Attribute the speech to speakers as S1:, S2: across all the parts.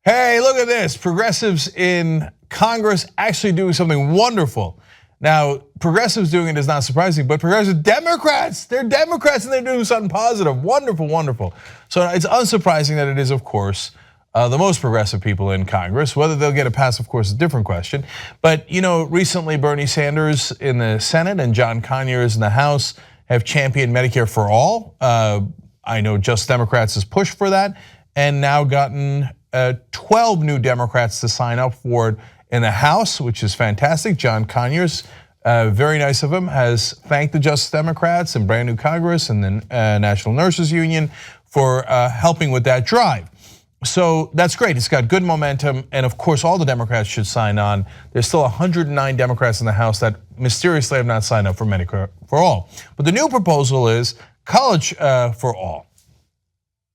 S1: Hey, look at this. Progressives in Congress actually doing something wonderful. Now, progressives doing it is not surprising, but progressive Democrats, they're Democrats and they're doing something positive. Wonderful, wonderful. So it's unsurprising that it is, of course, the most progressive people in Congress. Whether they'll get it passed, of course, is a different question. But recently Bernie Sanders in the Senate and John Conyers in the House have championed Medicare for All. I know Just Democrats has pushed for that and now gotten 12 new Democrats to sign up for it in the House, which is fantastic. John Conyers, very nice of him, has thanked the Just Democrats and brand new Congress and the National Nurses Union for helping with that drive. So that's great. It's got good momentum, and of course, all the Democrats should sign on. There's still 109 Democrats in the House that mysteriously have not signed up for Medicare for All. But the new proposal is college for all.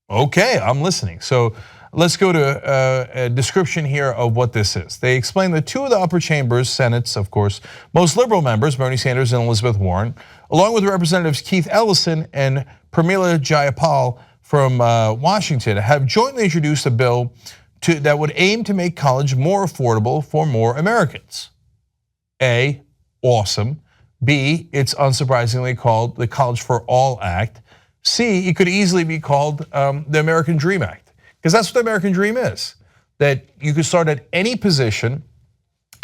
S1: Okay, I'm listening. So let's go to a description here of what this is. They explain that two of the upper chambers, Senate's, of course, most liberal members, Bernie Sanders and Elizabeth Warren, along with Representatives Keith Ellison and Pramila Jayapal from Washington, have jointly introduced a bill that would aim to make college more affordable for more Americans. A, awesome. B, it's unsurprisingly called the College for All Act. C, it could easily be called the American Dream Act. Because that's what the American dream is, that you could start at any position.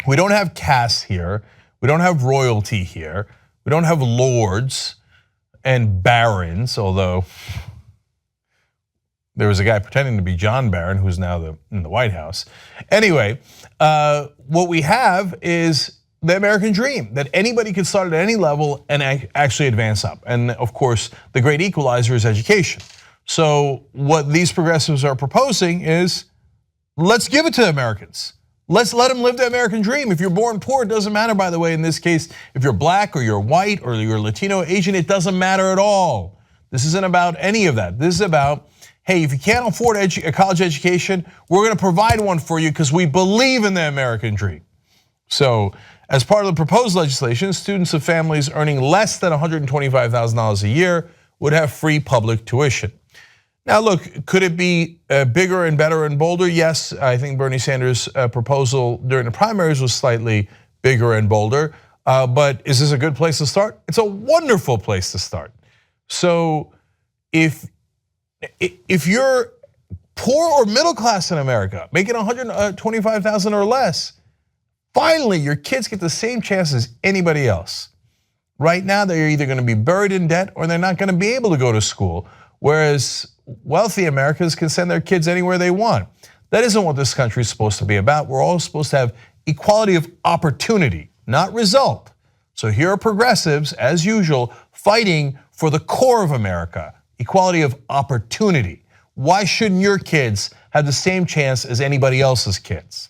S1: We don't have caste here. We don't have royalty here. We don't have lords and barons, although there was a guy pretending to be John Barron who's now in the White House. Anyway, what we have is the American dream, that anybody can start at any level and actually advance up. And of course, the great equalizer is education. So what these progressives are proposing is, let's give it to Americans. Let's let them live the American dream. If you're born poor, it doesn't matter, by the way, in this case, if you're black or you're white or you're Latino, Asian, it doesn't matter at all. This isn't about any of that. This is about, hey, if you can't afford a college education, we're gonna provide one for you because we believe in the American dream. So as part of the proposed legislation, students of families earning less than $125,000 a year would have free public tuition. Now look, could it be bigger and better and bolder? Yes, I think Bernie Sanders' proposal during the primaries was slightly bigger and bolder, but is this a good place to start? It's a wonderful place to start. So if you're poor or middle class in America, making $125,000 or less, finally your kids get the same chance as anybody else. Right now, they're either gonna be buried in debt or they're not gonna be able to go to school, whereas wealthy Americans can send their kids anywhere they want. That isn't what this country is supposed to be about. We're all supposed to have equality of opportunity, not result. So here are progressives, as usual, fighting for the core of America, equality of opportunity. Why shouldn't your kids have the same chance as anybody else's kids?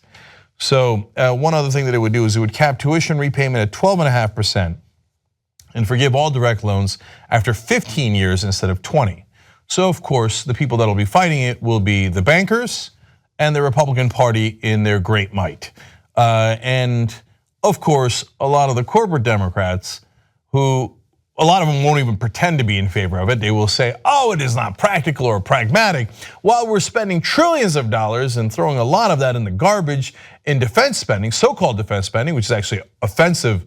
S1: So one other thing that it would do is it would cap tuition repayment at 12.5% and forgive all direct loans after 15 years instead of 20. So of course, the people that'll be fighting it will be the bankers and the Republican Party in their great might. And of course, a lot of the corporate Democrats who, a lot of them won't even pretend to be in favor of it. They will say, oh, it is not practical or pragmatic. While we're spending trillions of dollars and throwing a lot of that in the garbage in defense spending, so-called defense spending, which is actually offensive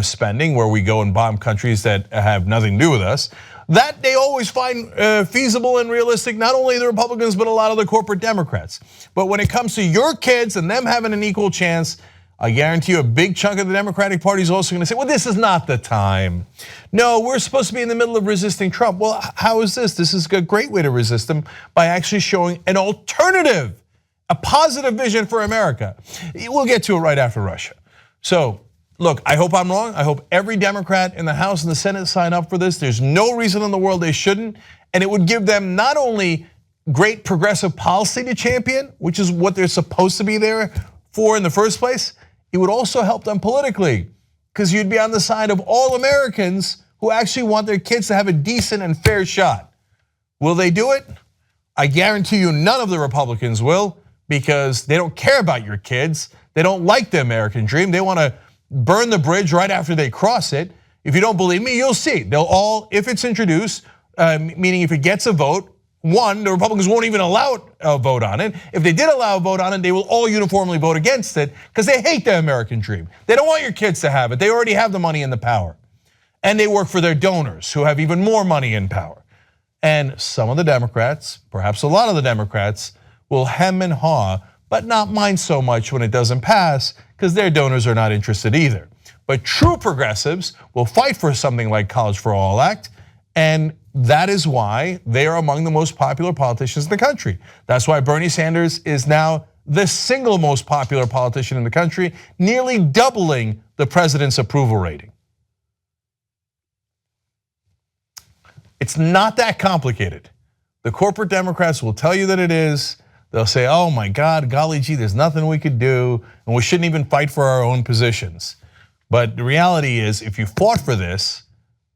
S1: spending where we go and bomb countries that have nothing to do with us, that they always find feasible and realistic, not only the Republicans, but a lot of the corporate Democrats. But when it comes to your kids and them having an equal chance, I guarantee you a big chunk of the Democratic Party is also gonna say, well, this is not the time. No, we're supposed to be in the middle of resisting Trump. Well, how is this? This is a great way to resist him by actually showing an alternative, a positive vision for America. We'll get to it right after Russia. So, look, I hope I'm wrong. I hope every Democrat in the House and the Senate sign up for this. There's no reason in the world they shouldn't. And it would give them not only great progressive policy to champion, which is what they're supposed to be there for in the first place, it would also help them politically, because you'd be on the side of all Americans who actually want their kids to have a decent and fair shot. Will they do it? I guarantee you none of the Republicans will, because they don't care about your kids. They don't like the American dream. They want to burn the bridge right after they cross it. If you don't believe me, you'll see. They'll all, if it's introduced, meaning if it gets a vote, One, the Republicans won't even allow a vote on it. If they did allow a vote on it, they will all uniformly vote against it because they hate the American dream. They don't want your kids to have it. They already have the money and the power. And they work for their donors who have even more money and power. And some of the Democrats, perhaps a lot of the Democrats, will hem and haw, but not mind so much when it doesn't pass because their donors are not interested either. But true progressives will fight for something like College for All Act, and that is why they are among the most popular politicians in the country. That's why Bernie Sanders is now the single most popular politician in the country, nearly doubling the president's approval rating. It's not that complicated. The corporate Democrats will tell you that it is. They'll say, oh my God, golly gee, there's nothing we could do, and we shouldn't even fight for our own positions. But the reality is, if you fought for this,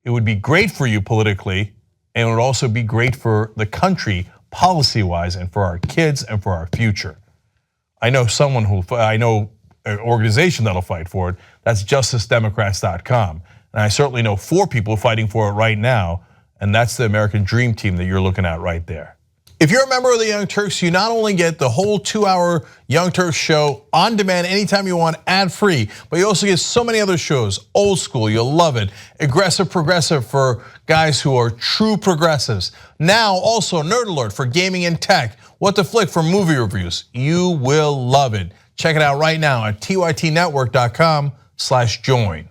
S1: it would be great for you politically, and it would also be great for the country policy-wise and for our kids and for our future. I know an organization that'll fight for it. That's justicedemocrats.com. And I certainly know 4 people fighting for it right now, and that's the American Dream Team that you're looking at right there. If you're a member of the Young Turks, you not only get the whole 2-hour Young Turks show on demand anytime you want, ad-free, but you also get so many other shows. Old School, you'll love it. Aggressive Progressive for guys who are true progressives. Now also Nerd Alert for gaming and tech. What the Flick for movie reviews. You will love it. Check it out right now at tytnetwork.com/join.